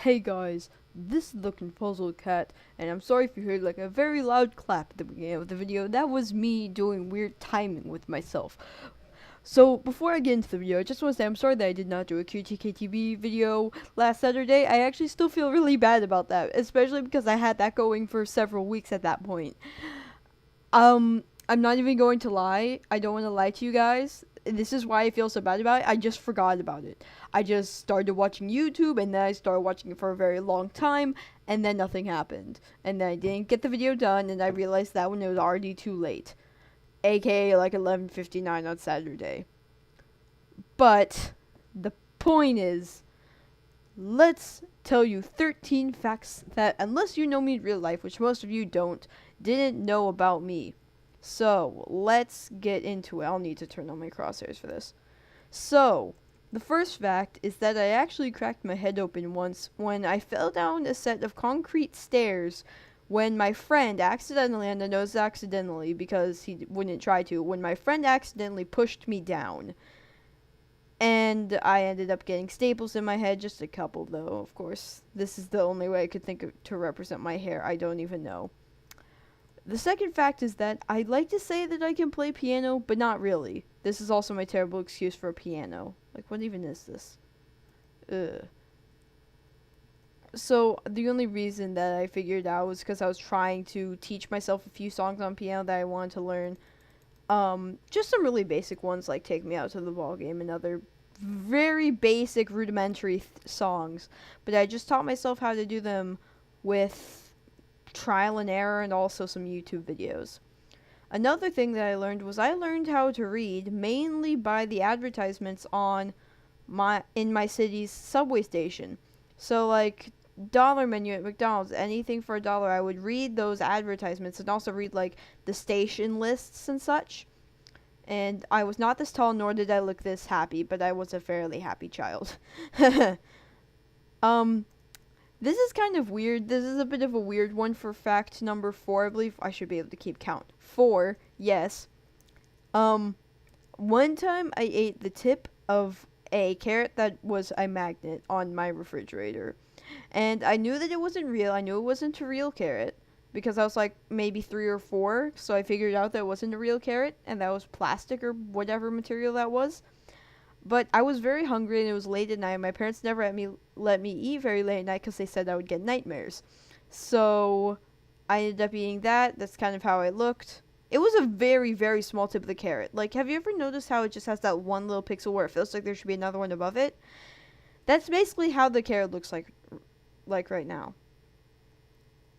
Hey guys, this is TheConfuzzledCat, and I'm sorry if you heard like a very loud clap at the beginning of the video. That was me doing weird timing with myself. So before I get into the video, I just want to say I'm sorry that I did not do a QTKTV video last Saturday. I actually still feel really bad about that, especially because I had that going for several weeks at that point. I'm not even going to lie. I don't want to lie to you guys. This is why I feel so bad about it. I just forgot about it. I just started watching YouTube, and then I started watching it for a very long time, and then nothing happened. And then I didn't get the video done, and I realized that when it was already too late. AKA like 11:59 on Saturday. But the point is, let's tell you 13 facts that, unless you know me in real life, which most of you don't, didn't know about me. So, let's get into it. I'll need to turn on my crosshairs for this. So, the first fact is that I actually cracked my head open once when I fell down a set of concrete stairs when my friend accidentally, and I know it's accidentally because he wouldn't try to, when my friend accidentally pushed me down. And I ended up getting staples in my head, just a couple though, of course. This is the only way I could think of to represent my hair. I don't even know. The second fact is that I like to say that I can play piano, but not really. This is also my terrible excuse for a piano. Like, what even is this? Ugh. So, the only reason that I figured out was because I was trying to teach myself a few songs on piano that I wanted to learn. Just some really basic ones, like Take Me Out to the Ball Game and other very basic, rudimentary songs. But I just taught myself how to do them with trial and error and also some YouTube videos. Another thing that I learned was I learned how to read mainly by the advertisements on in my city's subway station. So like dollar menu at McDonald's, anything for $1, I would read those advertisements and also read like the station lists and such. And I was not this tall, nor did I look this happy, but I was a fairly happy child. This is kind of weird. This is a bit of a weird one for fact number 4. I believe I should be able to keep count. 4, yes. One time I ate the tip of a carrot that was a magnet on my refrigerator. And I knew that it wasn't real. I knew it wasn't a real carrot because I was like maybe 3 or 4. So I figured out that it wasn't a real carrot and that was plastic or whatever material that was. But I was very hungry and it was late at night. My parents never let me eat very late at night because they said I would get nightmares. So I ended up eating that. That's kind of how I looked. It was a very, very small tip of the carrot. Like, have you ever noticed how it just has that one little pixel where it feels like there should be another one above it? That's basically how the carrot looks like right now.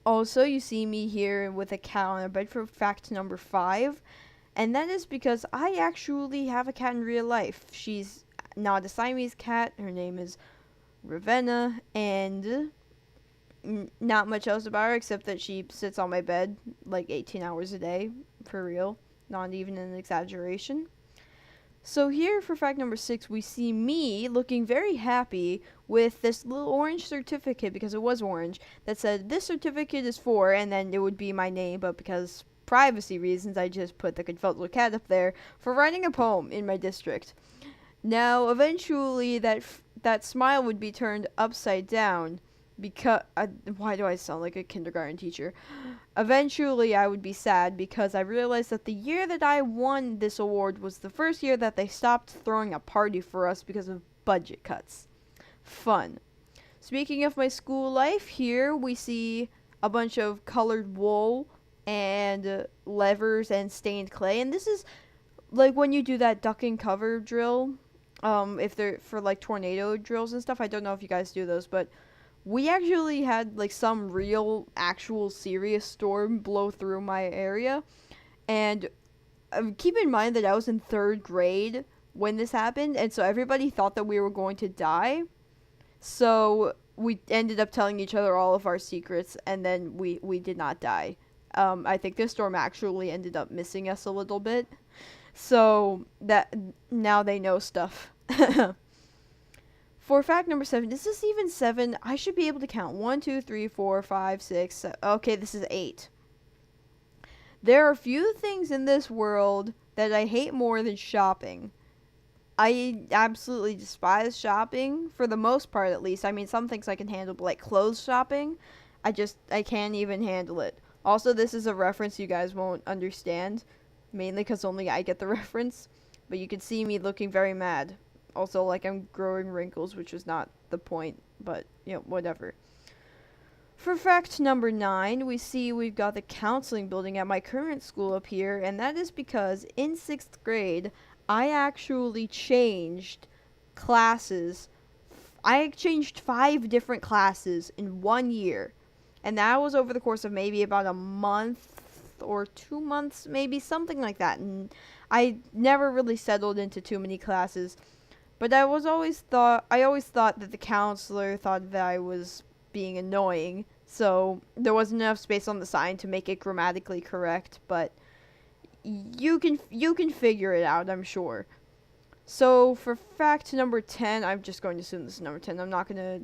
Also, you see me here with a cat on a bed for fact number 5. And that is because I actually have a cat in real life. She's not a Siamese cat. Her name is Ravenna. And not much else about her except that she sits on my bed like 18 hours a day. For real. Not even an exaggeration. So here for fact number 6, we see me looking very happy with this little orange certificate, because it was orange, that said this certificate is for, and then it would be my name, but because privacy reasons, I just put TheConfuzzledCat up there for writing a poem in my district. Now, eventually, that smile would be turned upside down because why do I sound like a kindergarten teacher? Eventually, I would be sad because I realized that the year that I won this award was the first year that they stopped throwing a party for us because of budget cuts. Fun. Speaking of my school life, here we see a bunch of colored wool and levers and stained clay, and this is like when you do that duck and cover drill, if they're for like tornado drills and stuff. I don't know if you guys do those, but we actually had like some real actual serious storm blow through my area. And keep in mind that I was in 3rd grade when this happened, and so everybody thought that we were going to die, so we ended up telling each other all of our secrets, and then we did not die. I think this storm actually ended up missing us a little bit. So that now they know stuff. For fact number 7, is this even 7? I should be able to count. 1, 2, 3, 4, 5, 6, 7. Okay, this is 8. There are few things in this world that I hate more than shopping. I absolutely despise shopping, for the most part at least. I mean, some things I can handle, but like clothes shopping, I can't even handle it. Also, this is a reference you guys won't understand, mainly because only I get the reference, but you can see me looking very mad. Also, like, I'm growing wrinkles, which is not the point, but, you know, whatever. For fact number 9, we've got the counseling building at my current school up here, and that is because in 6th grade, I actually changed classes. I changed 5 different classes in 1 year, and that was over the course of maybe about a month or 2 months, maybe something like that, and I never really settled into too many classes. But I always thought that the counselor thought that I was being annoying, so there wasn't enough space on the sign to make it grammatically correct, but you can figure it out, I'm sure. So for fact number 10, I'm just going to assume this is number 10. I'm not going to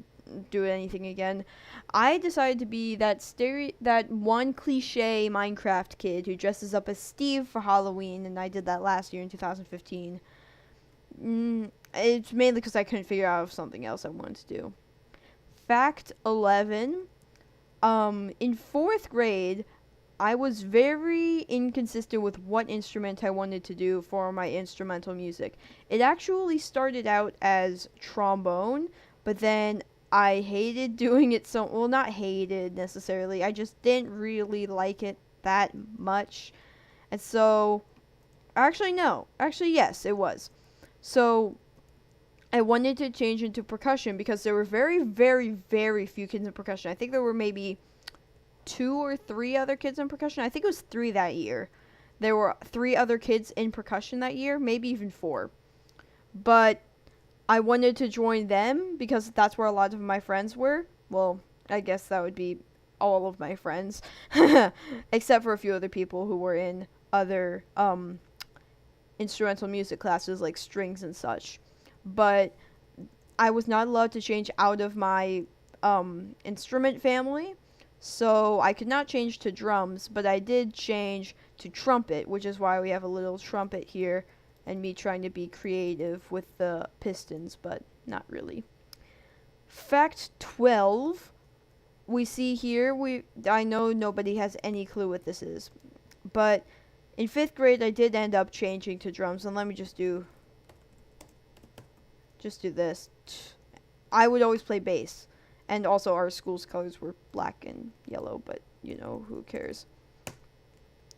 do anything again. I decided to be that one cliche Minecraft kid who dresses up as Steve for Halloween, and I did that last year in 2015. It's mainly because I couldn't figure out something else I wanted to do. Fact 11. In 4th grade, I was very inconsistent with what instrument I wanted to do for my instrumental music. It actually started out as trombone, but then I hated doing it well, not hated necessarily. I just didn't really like it that much. And so, actually, no. Actually, yes, it was. So, I wanted to change into percussion because there were very, very, very few kids in percussion. I think there were maybe 2 or 3 other kids in percussion. I think it was 3 that year. There were 3 other kids in percussion that year, maybe even 4. But I wanted to join them because that's where a lot of my friends were. Well, I guess that would be all of my friends, except for a few other people who were in other instrumental music classes like strings and such. But I was not allowed to change out of my instrument family, so I could not change to drums, but I did change to trumpet, which is why we have a little trumpet here, and me trying to be creative with the pistons, but not really. Fact 12, we see here, I know nobody has any clue what this is, but in 5th grade I did end up changing to drums, and let me just do this. I would always play bass. And also our school's colors were black and yellow, but you know, who cares.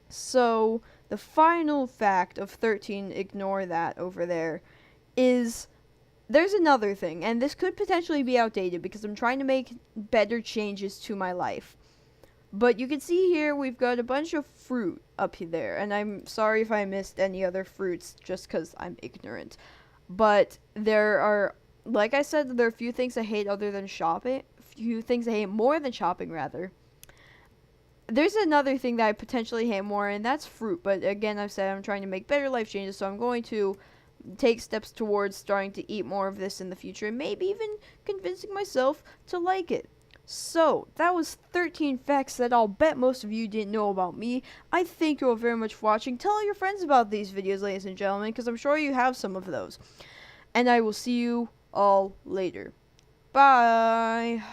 So, the final fact of 13, ignore that over there, is there's another thing, and this could potentially be outdated because I'm trying to make better changes to my life. But you can see here we've got a bunch of fruit up there, and I'm sorry if I missed any other fruits just because I'm ignorant. But there are, like I said, there are a few things I hate other than shopping. A few things I hate more than shopping, rather. There's another thing that I potentially hate more, and that's fruit. But again, I've said I'm trying to make better life changes, so I'm going to take steps towards starting to eat more of this in the future, and maybe even convincing myself to like it. So, that was 13 facts that I'll bet most of you didn't know about me. I thank you all very much for watching. Tell all your friends about these videos, ladies and gentlemen, because I'm sure you have some of those. And I will see you all later. Bye!